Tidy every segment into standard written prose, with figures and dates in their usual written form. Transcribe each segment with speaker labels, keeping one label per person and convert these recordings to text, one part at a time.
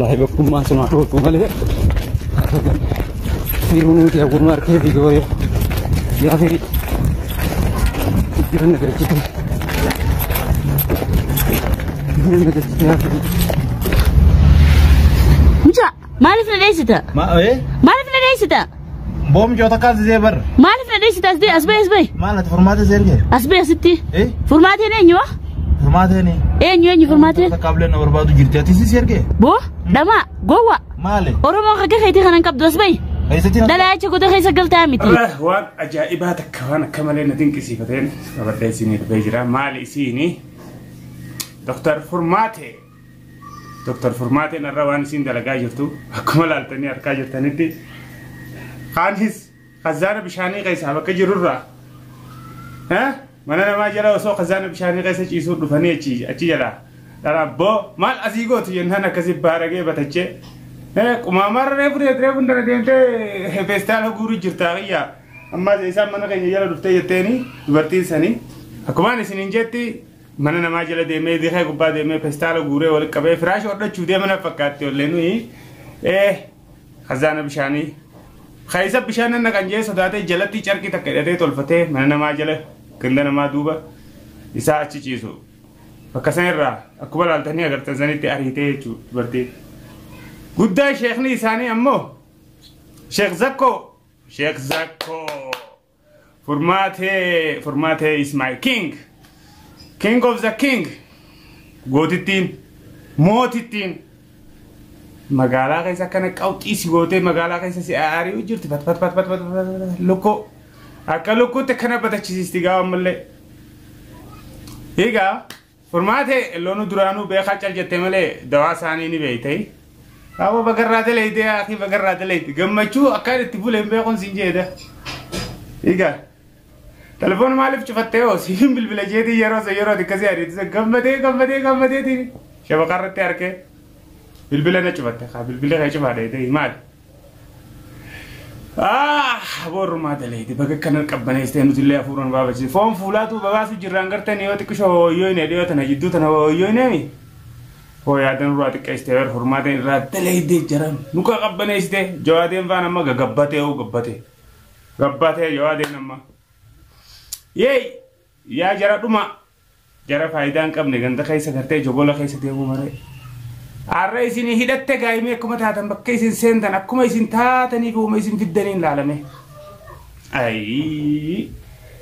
Speaker 1: والله بكم ما سمعت وقتكم ولا يروني يقول ما ركيب يقول يا أخي يجرنا كذا
Speaker 2: مجا ما عرفنا ليش ده
Speaker 3: ما ايه
Speaker 2: ما عرفنا ليش ده
Speaker 3: بوم جو تقاز زي بر
Speaker 2: ما عرفنا ليش ده أسبي
Speaker 3: ما أنا فورمات زي كده
Speaker 2: أسبي ستي
Speaker 3: ايه
Speaker 2: فورمات هنا نيوه
Speaker 3: فورمات هنا
Speaker 2: نيوه فورمات هنا
Speaker 3: قبل نور بعض جرتي تيجي سيركي
Speaker 2: بو دما جوا
Speaker 3: مالي
Speaker 2: أروما خكك هيتي خلنا نكب أسبي
Speaker 3: اي ستي
Speaker 2: ده لا يجي كده خيسة قلت عمتي
Speaker 4: الله وان أجائباتك كمان كمالين ندين كسيفتين فبدأ سيني بيجرا مالي سيني دكتور فورماتي دكتور فورماتي نروان سين دلقا جرتو أكمل التاني أركا جرتاني دي خانهس خزانة بشاني قيسا بك جرورا ها منانا ما جرى وسو خزانة بشاني قيسا چيسور دفاني أچي جلا دارا بو مال أسيقو تيجنهانا كسيب بارغي بتاچه قمامار ريبون دنا ديمته فيستال غوري جرتاغيا اما زي سام من غني يلا دفتي يتني برتين سني حكمان سنينجتي مننا ما جلا ديمه دي خي غبا ديمه فيستال غوري ولا كبه فراش ورد چودي من فكاتي ولنو خزانه بشاني خايسه بشانه نغنجي سداته جلتي چركي تكدته تولفته مننا ما جلا كندنا ما دوبا يسا اچي چيسو فكسنرا اكبر التني اگر تزنيتي اريته برتي قدا شيخني إساني أمو شيخ زكو فورماتي is my king of the king قوتتين موتتين مقالا غيسا كانت قوتيسي قوتي مقالا غيسا سياري وجرتي بات لوكو أكا لوكو تكنا بتاچيسي قاوة ملي هيغا فورماتي اللونو درانو بيخا چل جتة ملي دوا ساني ني بيتي أبو بقرات ليدي يا أخي بقرات ليدي قمّشوا أكاد تقول هم بيكون سنجيدا إيجا تلفون مالف شفتة أو سيم بالبلجيدي يرو دي كذي أريد قمّدي دي شو بقرات تاركه بالبلنا شفتة خا بالبلنا شفتة دي مال بور ما دليدي بقى كنا كبنا يستهنوا تلي أفوران بابا جي فهم فولاتو بابا سجرانغر تاني وتكشوا يوين ديو تنا جدو تنا يوين مي هو يادن رواتك استوار فرماتين رات ليدي جرام نوكا قبنا استه جوادين فانا ما غبته جوادين اما يا جرا دوما جرا فايدان قبني غنت خيسه غرتي جوبولا خيسه ديمو مره الرئيسني هدت غايمي كما تاتن بكيسن سنتن اكما يسن تاتني كوما يسن في الدنين العالمي اي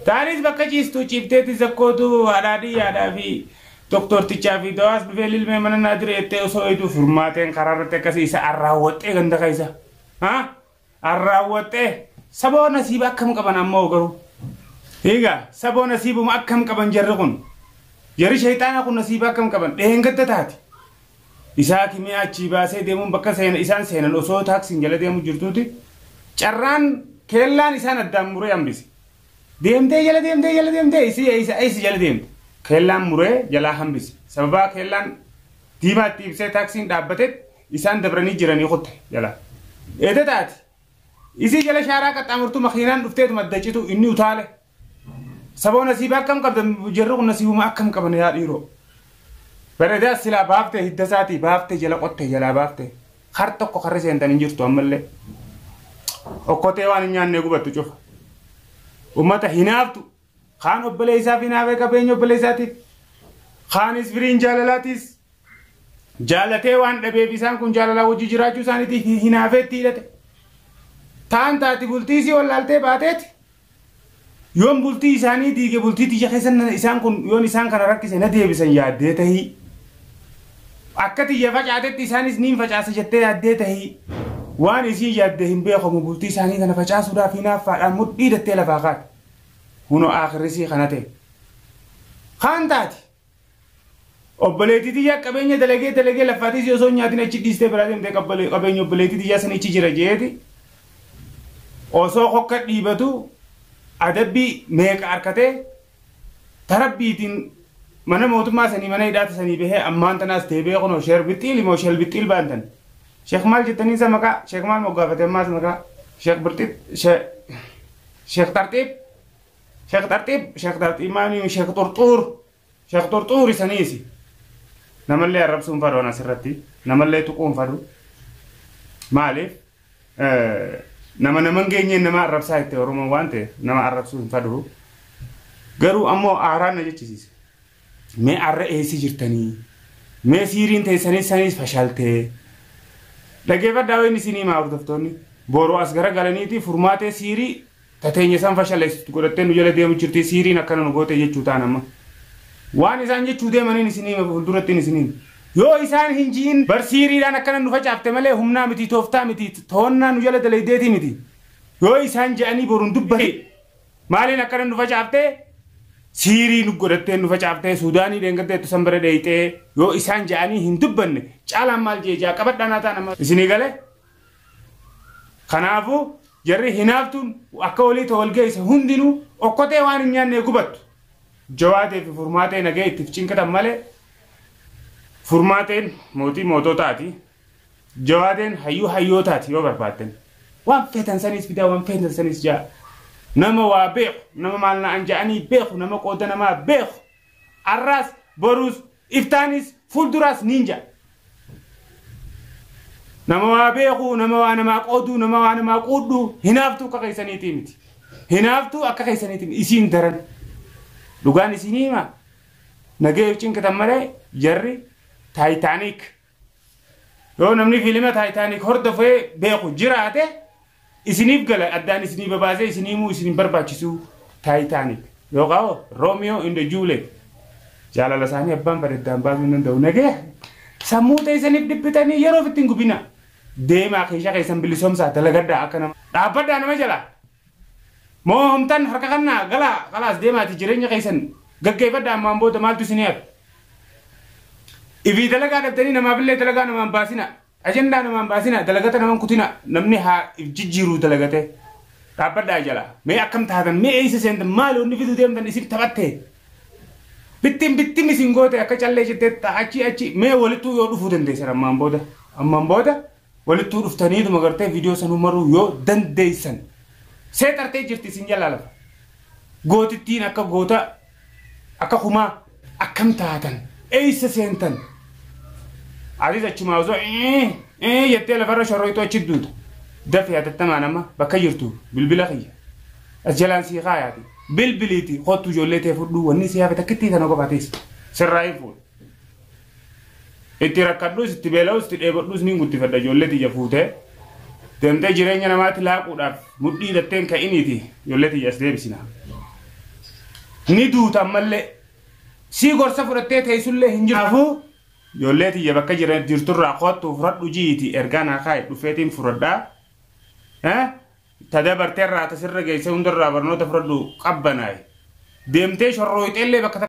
Speaker 4: تاريخ بكجيستو چيفتي زكوتو ادادي ادافي دكتور تجافي دواس بفعل من نادر يتوسويدو فرماتين قرارته كسيسا الراوته غند خيسا ها الراوته سبو نصيب كم كبن امو غرو هيغا سبو نصيب ما كم كبن جرغون جري شيطان كو نصيب كم كبن دهنگتتات إساكي مي أچي باسي ديمون بكا سين إسان سين الأسو تاكسين جل ديمو جرتوتي چران كيلان إسان الدام مرو يمبسي ديمتي جل ديمتي إسي جل ديمتي كيلان مرو جلا همبسي سببا كيلان ديما تيبسي تاكسين دابتت إسان دبرني جراني خط جلا إيه تات إسي جل شارع كتامرتو مخينان دفتت مدجتو إني وطالة سبو نصيبا كم قبل جرغ نصيبو ما كم قبل يا إيرو فردا سلا بافته هدساتي بافته جلا قطه جلا بافته خرطو ko xarre sen tan njirto amalle o kote wani nyanne gu battu cofa ummata hinaftu khan obbaleysa finawe ka beño obbalesati khan isbirin jalalatis jalate wan dabe bisan kun jalala wuji jiraju saniti hinafetti date tan tati bultisi wallalte batet yom bulti isani dige bulti tije xesan isan kun yon isan kana rakkise na debisan yaadde tahi akkati yafacaate isaanis niin facaasa jettee yaaddee tahi waan isii yaadde hin beekamu bultii isaanii kana facaasuudhaaf hinaaffaadhaan mudhii dattee lafaa kaate huno aakhirrisii kana ta'e kaan taati obboleettii qabeenya dalagee laffaatis osoo nyaatin achi dhiistee biraa deemtee qabeenya obboleettii san ichi jira jeeti osoo hokka dhiibatu adabbii meeqa arkatee tarabbiitiin mana موتما سني mana إدات سني به أمان تناس تبيه كنو شهر بتيل مو شهر بتيل بانتن شيخ مال جتني سمكا شيخ مال مقافة ما سمكا شيخ برتيب شيخ ترتيب ماني شيخ طرطور سنيسي نملي الرب سنفر وانا سرتي نملي تقوم فدو maaliif nama ngeenye nama arrabsaa itti Oromoo waan ta'eef nama arrabsuu hin fadhu garuu ammoo aaraan na jechisiise mee arra eessi jirtanii mee siiriin teessanis fashaaltee dhageeffadhaa waan isinii maa hordoftoonni booroo as gara galaniiti furmaatee siirii tateenya san fashaleessitu godhattee nu jala deemu jirti siiriin akkana nu goote jechuu ta'an amma waan isaan jechuu deemaniin isinii fuuldurattiin isinii yoo isaan hin jiin bar siiriidhaan akkana nu facaafte malee humnaa miti tooftaa miti toonnaa nu jala daleedeetii miti yoo isaan je'anii boruun dubbate maaliin akkana nu facaafte siirii nu godhattee nu facaafte suudaanii deengatteettu san bira dheeyxee yoo isaan je'anii hin dubbanne caalaan maal jeejaa qabadhaanaa ta'an amma isinii galee kanaafuu jarri hinaaftuun akka walii ta'u walgeessa hundinuu okkotee waan hin nyaanne gubattu jawaatee fi furmaatee nagee ittiif cinkatan malee furmaateen mootii moototaati jawaateen hayyuu hayyootaati yoo barbaaddan waan feetan sanis fidaa waan feetan sanis jaa nama waa beeku nama maal na'an ja'anii beeku nama qooda namaa beeku arraas boruus iftaanis fuulduraas ninja nama waa beeku nama waa namaa qooduu nama waa namaa quudhu hinaaftuu akka keessaniitii miti hinaaftuu akka keessaniitii miti isiin daran dhugaan isinii hima nagee cinkatan malee jarri Titanic yoo namni fiilima Titanic hordofee beeku jiraate isiniif gala addaan isinii babaasee isinii muu isinii barbaachisu Titanic yoo qawo Romeo and Juliet jaalala isaanii abbaan bareeddaan baasuu hin danda'u nagee sammuu teessaniif dhiphitanii yeroo ittiin gubina deemaa keeshaa keessan bilisoomsaa dalagaddaa akka nama dhaabbaddaa nama jala moo homtan harka kannaa galaa kalaas deemaati jireenya keessan gaggeeffaddaa ammaan booda maaltu isinii hafe ifi dalagaa dhabdanii namaaf illee dalagaa namaan baasina ajandaa namaan baasina dalagata namaan kutina namni haa jijjiiruu dalagate dhaabbadhaa jala mee akkam taatan mee eessa seentan maali onni fidu deemtan isin taphatte bittim isin goote akka callee jettee achi mee walittuu yoo dhufuu dandeessan ammaan booda walittuu dhuftaniituma gartee viidiyoo sanuu maruu yoo dandeessan seexartee jirti isin jala lafa gootittiin akka goota akka kumaa akkam taatan eessa seentan Aziz achuma osoo jettee lafarra shorroitu achi duuta dafee hatattamaa nama bakka jirtu bilbila kiyya as jalaan sii kaayaati bilbiliiti kottu ijoollee ta'e fudhu wanni si hafe takkitti kana qophatees sirraa hin fuudhu itti rakkadhuus itti beela'uus itti dheebodhuus ni guttifadha ijoollee tiyya fuutee deemtee jireenya namaatti laaquudhaaf mudhii hidhatteen ka'iniiti ijoollee tiyya as deebisina ni duuta ammallee si gorsa fudhattee teessullee hin jiraafu ijoollee tiyya bakka jirturraa qottu fudhadhu jiiti ergaa naa kaa'e dhufeetiin fudhadhaa tadabarteerraa tasirra geesse hundarraa barnoota fudhadhu qabbanaa'e deemtee shorrooyxeellee bakka